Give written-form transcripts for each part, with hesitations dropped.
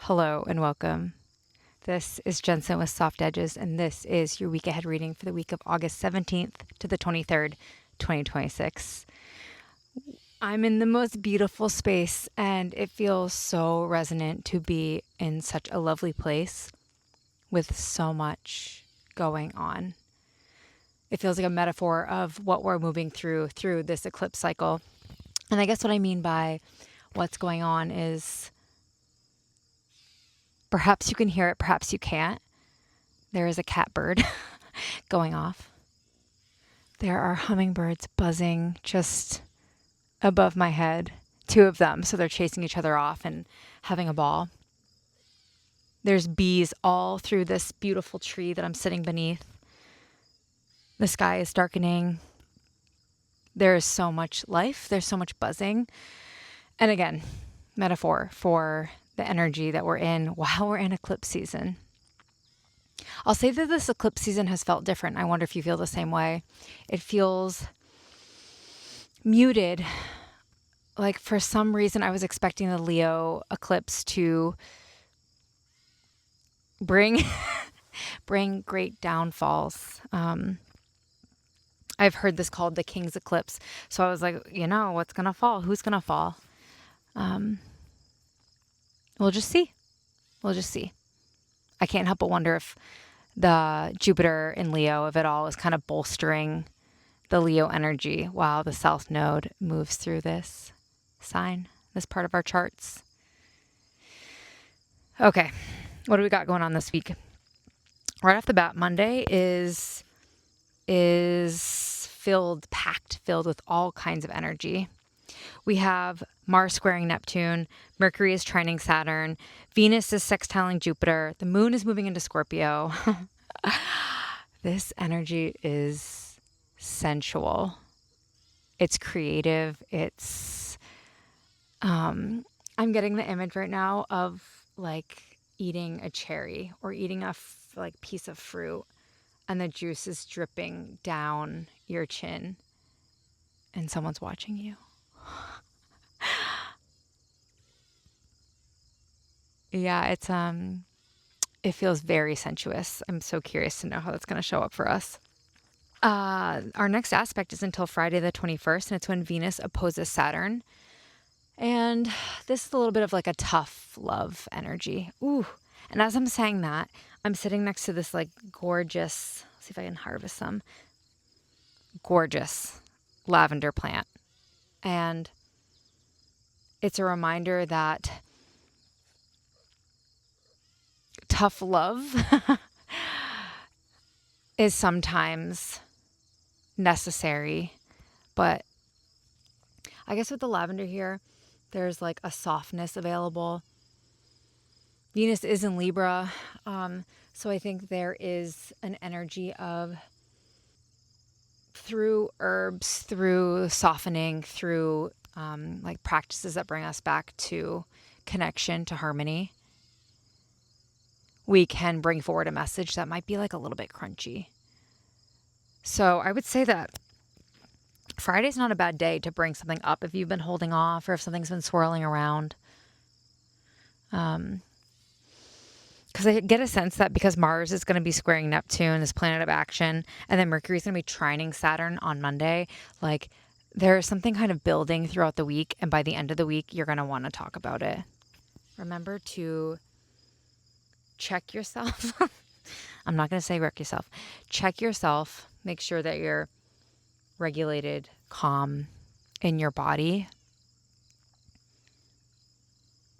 Hello and welcome. This is Jensen with Soft Edges, and this is your week ahead reading for the week of August 17th to the 23rd, 2026. I'm in the most beautiful space, and it feels so resonant to be in such a lovely place with so much going on. It feels like a metaphor of what we're moving through this eclipse cycle. And I guess what I mean by what's going on is perhaps you can hear it, perhaps you can't. There is a catbird going off. There are hummingbirds buzzing just above my head, 2 of them, so they're chasing each other off and having a ball. There's bees all through this beautiful tree that I'm sitting beneath. The sky is darkening. There is so much life. There's so much buzzing. And again, metaphor for the energy that we're in while we're in eclipse season. I'll say that this eclipse season has felt different. I wonder if you feel the same way. It feels muted. Like for some reason, I was expecting the Leo eclipse to bring great downfalls. I've heard this called the King's eclipse. So I was like, what's going to fall? Who's going to fall? We'll just see. I can't help but wonder if the Jupiter in Leo, if it all, is kind of bolstering the Leo energy while the South Node moves through this sign, this part of our charts. Okay, what do we got going on this week? Right off the bat, Monday is packed with all kinds of energy. We have Mars squaring Neptune, Mercury is trining Saturn, Venus is sextiling Jupiter, the moon is moving into Scorpio. This energy is sensual. It's creative. I'm getting the image right now of like eating a cherry or eating a piece of fruit, and the juice is dripping down your chin and someone's watching you. Yeah, it feels very sensuous. I'm so curious to know how that's going to show up for us. Our next aspect is until Friday the 21st, and it's when Venus opposes Saturn. And this is a little bit of like a tough love energy. Ooh. And as I'm saying that, I'm sitting next to this like gorgeous, let's see if I can harvest some, gorgeous lavender plant. And it's a reminder that tough love is sometimes necessary. But I guess with the lavender here, there's like a softness available. Venus is in Libra. So I think there is an energy of through herbs, through softening, through like practices that bring us back to connection, to harmony, we can bring forward a message that might be like a little bit crunchy. So I would say that Friday's not a bad day to bring something up if you've been holding off or if something's been swirling around. Because I get a sense that because Mars is going to be squaring Neptune, this planet of action, and then Mercury is going to be trining Saturn on Monday, like there's something kind of building throughout the week. And by the end of the week, you're going to want to talk about it. Remember to check yourself. I'm not going to say wreck yourself. Check yourself. Make sure that you're regulated, calm in your body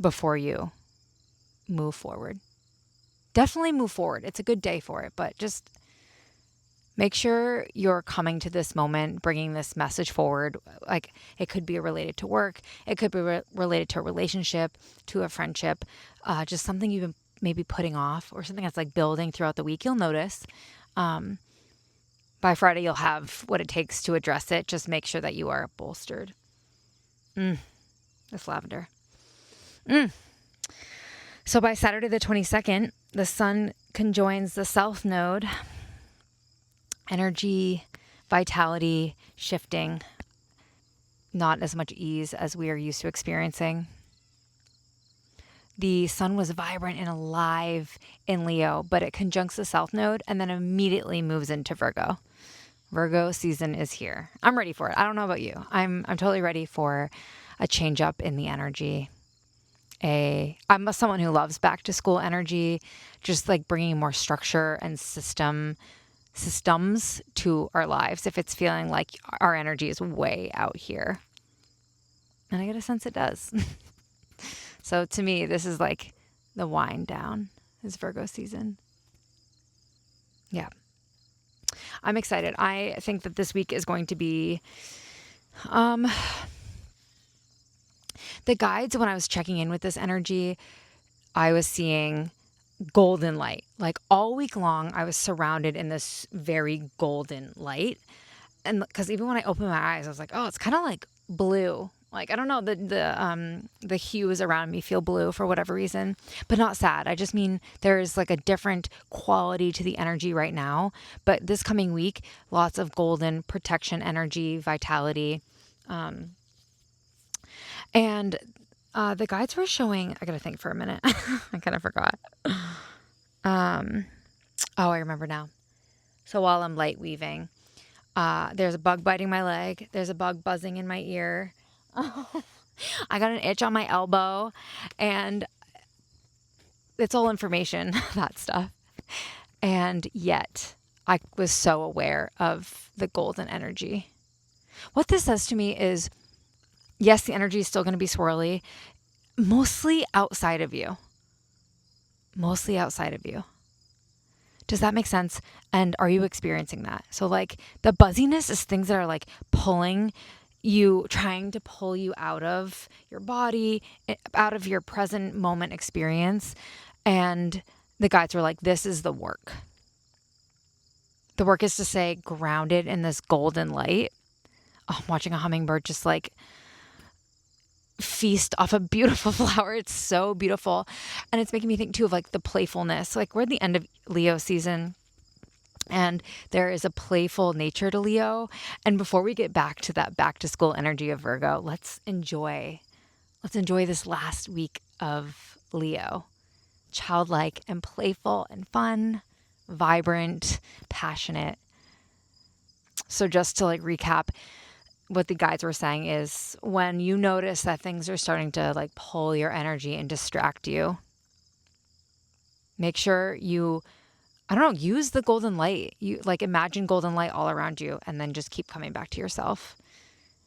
before you move forward. Definitely move forward. It's a good day for it, but just make sure you're coming to this moment, bringing this message forward. Like it could be related to work. It could be related to a relationship, to a friendship, just something you've been maybe putting off or something that's like building throughout the week. You'll notice. By Friday, you'll have what it takes to address it. Just make sure that you are bolstered. This lavender. So by Saturday the 22nd, the sun conjoins the South Node. Energy, vitality, shifting. Not as much ease as we are used to experiencing. the sun was vibrant and alive in Leo, but it conjuncts the South Node and then immediately moves into Virgo. Virgo season is here. I'm ready for it. I don't know about you. I'm totally ready for a change up in the energy. I'm someone who loves back to school energy, just like bringing more structure and systems to our lives if it's feeling like our energy is way out here. And I get a sense it does. So to me, this is like the wind down is Virgo season. Yeah. I'm excited. I think that this week is going to be, the guides, when I was checking in with this energy, I was seeing golden light. Like all week long, I was surrounded in this very golden light. And because even when I opened my eyes, I was like, oh, it's kind of like blue. Like, I don't know, the hues around me feel blue for whatever reason, but not sad. I just mean there's like a different quality to the energy right now. But this coming week, lots of golden protection energy, vitality. And the guides were showing, I got to think for a minute. I kind of forgot. Oh, I remember now. So while I'm light weaving, there's a bug biting my leg. There's a bug buzzing in my ear. I got an itch on my elbow, and it's all information, that stuff. And yet I was so aware of the golden energy. What this says to me is, yes, the energy is still going to be swirly, mostly outside of you. Mostly outside of you. Does that make sense? And are you experiencing that? So like the buzziness is things that are like pulling you, trying to pull you out of your body, out of your present moment experience. And the guides were like, this is the work. The work is to stay grounded in this golden light. Oh, I'm watching a hummingbird just like feast off a beautiful flower. It's so beautiful. And it's making me think too of like the playfulness. Like we're at the end of Leo season, and there is a playful nature to Leo. And before we get back to that back to school energy of Virgo, let's enjoy this last week of Leo. Childlike and playful and fun, vibrant, passionate. So just to like recap, what the guides were saying is when you notice that things are starting to like pull your energy and distract you, make sure you, I don't know, use the golden light. You like imagine golden light all around you and then just keep coming back to yourself.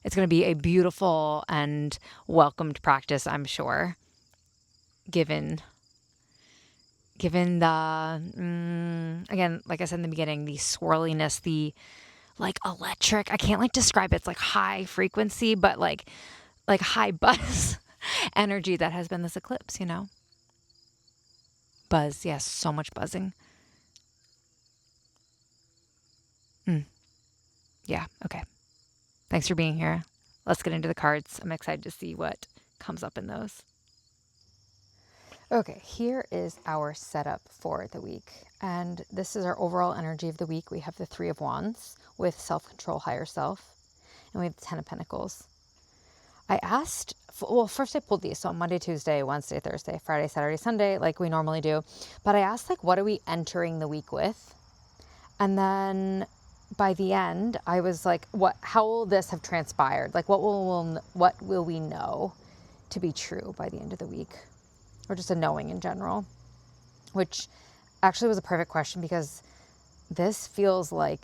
It's going to be a beautiful and welcomed practice, I'm sure, given the, again, like I said in the beginning, the swirliness, the like electric, I can't like describe it. It's like high frequency, but like high buzz energy that has been this eclipse, you know? Buzz, yes, so much buzzing. Yeah, okay. Thanks for being here. Let's get into the cards. I'm excited to see what comes up in those. Okay, here is our setup for the week. And this is our overall energy of the week. We have the Three of Wands with self-control, higher self. And we have the Ten of Pentacles. I asked, well, first I pulled these. So Monday, Tuesday, Wednesday, Thursday, Friday, Saturday, Sunday, like we normally do. But I asked, like, what are we entering the week with? And then by the end, I was like, how will this have transpired? Like, what will we know to be true by the end of the week? Or just a knowing in general, which actually was a perfect question because this feels like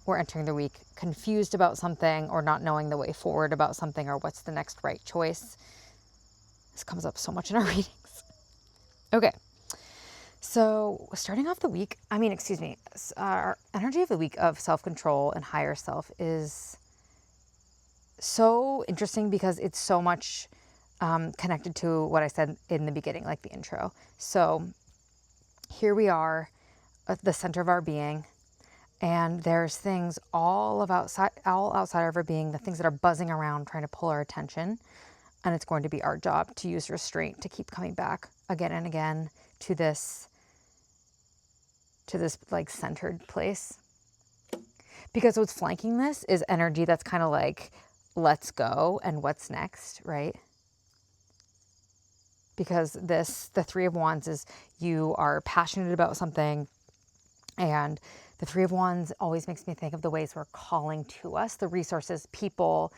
we're entering the week confused about something or not knowing the way forward about something or what's the next right choice. This comes up so much in our readings. Okay. So starting off the week, our energy of the week of self-control and higher self is so interesting because it's so much connected to what I said in the beginning, like the intro. So here we are at the center of our being, and there's things all outside of our being, the things that are buzzing around trying to pull our attention. And it's going to be our job to use restraint to keep coming back again and again to this like centered place. Because what's flanking this is energy that's kind of like, let's go and what's next, right? because the Three of Wands is you are passionate about something, and the Three of Wands always makes me think of the ways we're calling to us the resources, people,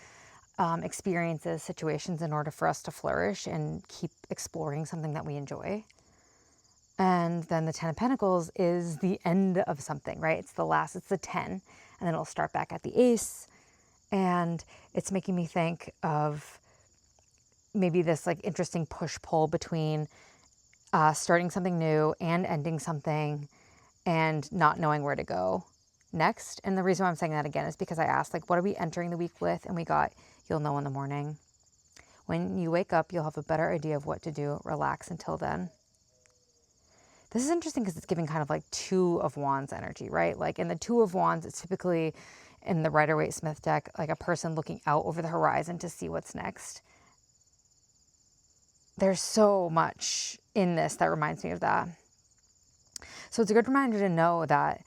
experiences, situations in order for us to flourish and keep exploring something that we enjoy. And then the Ten of Pentacles is the end of something, right? It's the 10, and then it'll start back at the Ace. And it's making me think of maybe this like interesting push-pull between starting something new and ending something and not knowing where to go next. And the reason why I'm saying that again is because I asked, like, what are we entering the week with? And we got, you'll know in the morning. When you wake up, you'll have a better idea of what to do. Relax until then. This is interesting because it's giving kind of like Two of Wands energy, right? Like in the Two of Wands, it's typically in the Rider-Waite-Smith deck, like a person looking out over the horizon to see what's next. There's so much in this that reminds me of that. So it's a good reminder to know that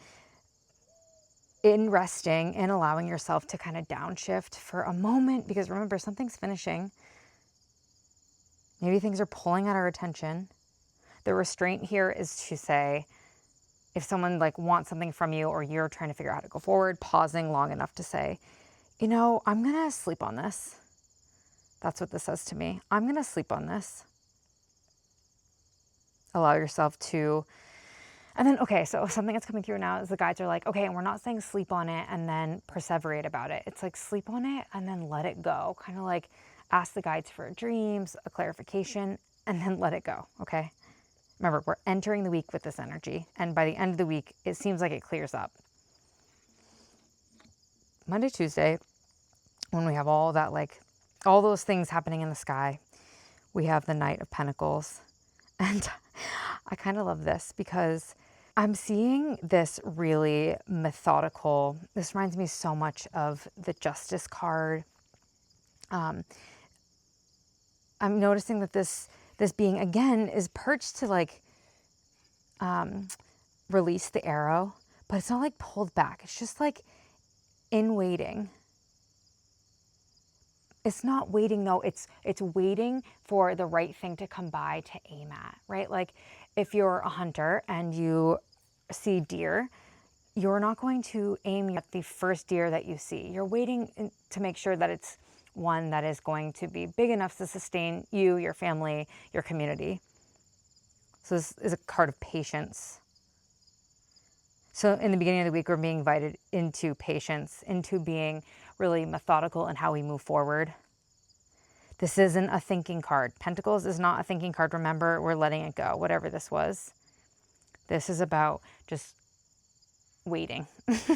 in resting and allowing yourself to kind of downshift for a moment, because remember, something's finishing. Maybe things are pulling at our attention. The restraint here is to say, if someone like wants something from you or you're trying to figure out how to go forward, pausing long enough to say, you know, I'm going to sleep on this. That's what this says to me. I'm going to sleep on this. Allow yourself to, and then, okay, so something that's coming through now is the guides are like, okay, and we're not saying sleep on it and then perseverate about it. It's like sleep on it and then let it go. Kind of like ask the guides for dreams, a clarification, and then let it go, okay? Remember, we're entering the week with this energy, and by the end of the week, it seems like it clears up. Monday, Tuesday, when we have all that, like, all those things happening in the sky, we have the Knight of Pentacles. And I kind of love this because I'm seeing this really methodical, this reminds me so much of the Justice card. I'm noticing that this being, again, is perched to like release the arrow, but it's not like pulled back. It's just like in waiting. It's not waiting though. It's waiting for the right thing to come by to aim at, right? Like if you're a hunter and you see deer, you're not going to aim at the first deer that you see. You're waiting to make sure that it's one that is going to be big enough to sustain you, your family, your community. So this is a card of patience. So in the beginning of the week, we're being invited into patience, into being really methodical in how we move forward. This isn't a thinking card. Pentacles is not a thinking card. Remember, we're letting it go, whatever this was. This is about just waiting. That's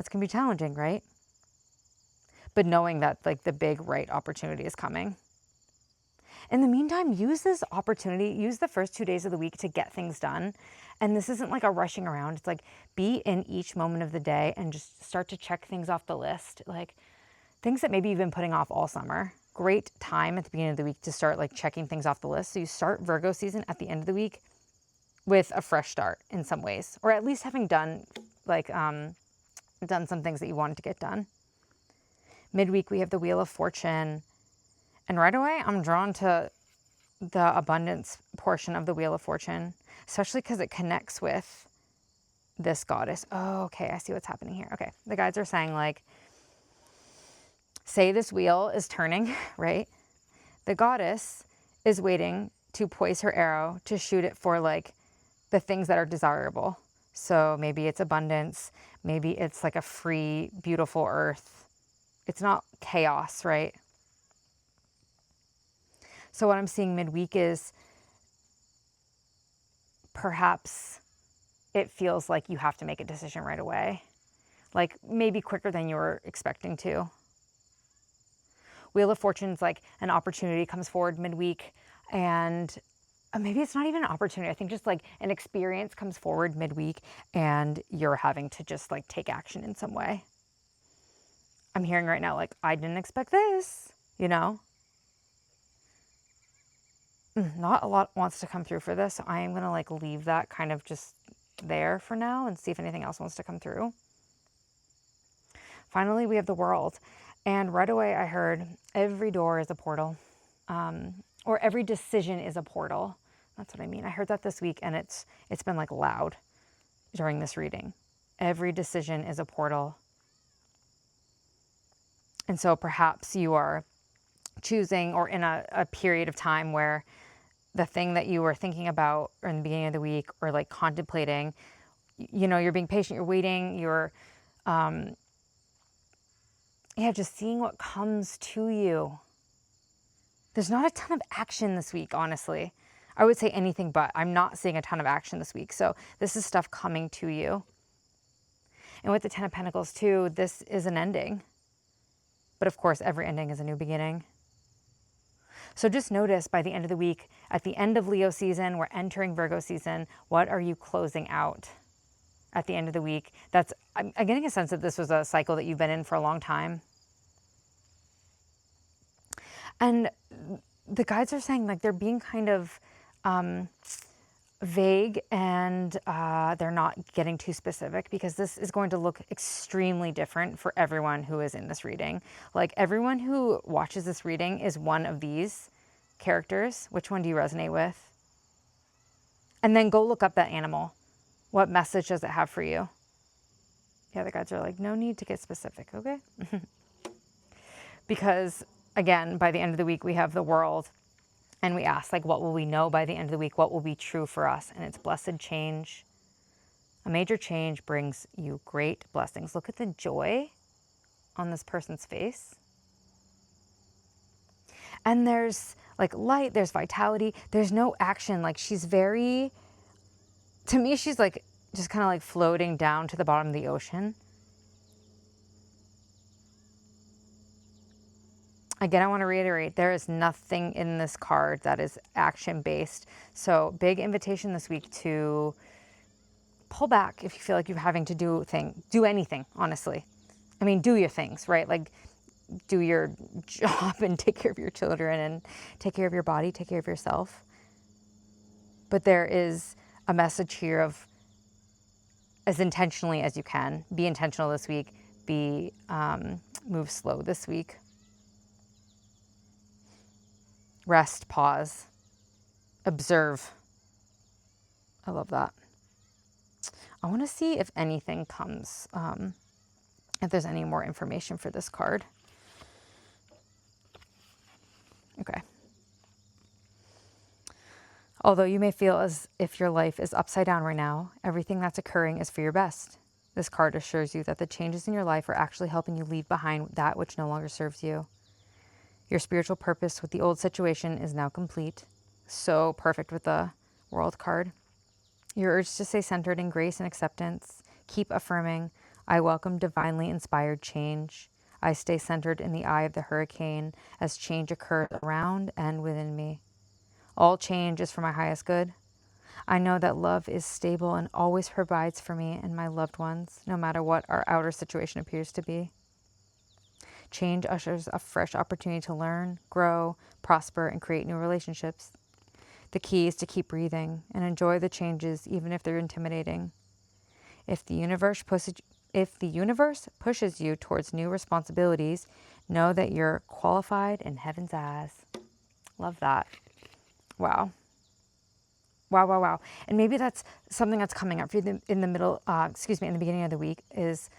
going to be challenging, right? But knowing that like the big right opportunity is coming. In the meantime, use this opportunity, use the first 2 days of the week to get things done. And this isn't like a rushing around. It's like be in each moment of the day and just start to check things off the list. Like things that maybe you've been putting off all summer. Great time at the beginning of the week to start like checking things off the list. So you start Virgo season at the end of the week with a fresh start in some ways, or at least having done like done some things that you wanted to get done. Midweek, we have the Wheel of Fortune. And right away, I'm drawn to the abundance portion of the Wheel of Fortune, especially because it connects with this goddess. Oh, okay, I see what's happening here. Okay, the guides are saying like, say this wheel is turning, right? The goddess is waiting to poise her arrow to shoot it for like the things that are desirable. So maybe it's abundance, maybe it's like a free, beautiful earth. It's not chaos, right? So what I'm seeing midweek is perhaps it feels like you have to make a decision right away. Like maybe quicker than you were expecting to. Wheel of Fortune's like an opportunity comes forward midweek, and maybe it's not even an opportunity. I think just like an experience comes forward midweek and you're having to just like take action in some way. I'm hearing right now, like, I didn't expect this, you know? Not a lot wants to come through for this. So I am going to like leave that kind of just there for now and see if anything else wants to come through. Finally, we have the World. And right away I heard every door is a portal. or every decision is a portal. That's what I mean. I heard that this week, and it's been like loud during this reading. Every decision is a portal. And so perhaps you are choosing or in a period of time where the thing that you were thinking about or in the beginning of the week or like contemplating, you know, you're being patient, you're waiting, you're, just seeing what comes to you. There's not a ton of action this week, honestly. I would say anything but. I'm not seeing a ton of action this week. So this is stuff coming to you. And with the Ten of Pentacles too, this is an ending. But of course, every ending is a new beginning. So just notice by the end of the week, at the end of Leo season, we're entering Virgo season. What are you closing out at the end of the week? I'm getting a sense that this was a cycle that you've been in for a long time. And the guides are saying like they're being kind of vague, and they're not getting too specific, because this is going to look extremely different for everyone who is in this reading. Like everyone who watches this reading is one of these characters. Which one do you resonate with? And then go look up that animal. What message does it have for you? Yeah, the guides are like, no need to get specific, okay? Because again, by the end of the week, we have the World. And we ask, like, what will we know by the end of the week? What will be true for us? And it's blessed change. A major change brings you great blessings. Look at the joy on this person's face. And there's like light, there's vitality, there's no action. Like she's to me, she's like just kind of like floating down to the bottom of the ocean. Again, I want to reiterate, there is nothing in this card that is action-based. So big invitation this week to pull back if you feel like you're having to do anything, honestly. I mean, do your things, right? Like do your job and take care of your children and take care of your body, take care of yourself. But there is a message here of as intentionally as you can. Be intentional this week. Move slow this week. Rest, pause, observe. I love that. I want to see if anything comes, if there's any more information for this card. Okay. Although you may feel as if your life is upside down right now, everything that's occurring is for your best. This card assures you that the changes in your life are actually helping you leave behind that which no longer serves you. Your spiritual purpose with the old situation is now complete. So perfect with the World card. Your urge to stay centered in grace and acceptance. Keep affirming, I welcome divinely inspired change. I stay centered in the eye of the hurricane as change occurs around and within me. All change is for my highest good. I know that love is stable and always provides for me and my loved ones, no matter what our outer situation appears to be. Change ushers a fresh opportunity to learn, grow, prosper, and create new relationships. The key is to keep breathing and enjoy the changes, even if they're intimidating. If the universe pushes you towards new responsibilities, know that you're qualified in heaven's eyes. Love that. Wow. Wow, wow, wow. And maybe that's something that's coming up for you in the beginning of the week is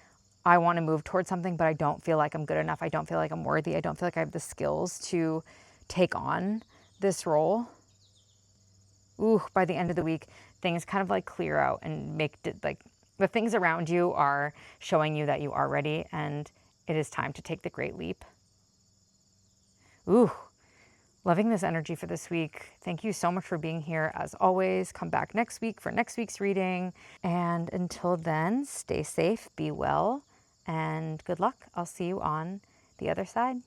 I want to move towards something, but I don't feel like I'm good enough. I don't feel like I'm worthy. I don't feel like I have the skills to take on this role. Ooh, by the end of the week, things kind of like clear out and make it like the things around you are showing you that you are ready and it is time to take the great leap. Ooh, loving this energy for this week. Thank you so much for being here. As always, come back next week for next week's reading. And until then, stay safe, be well, and good luck. I'll see you on the other side.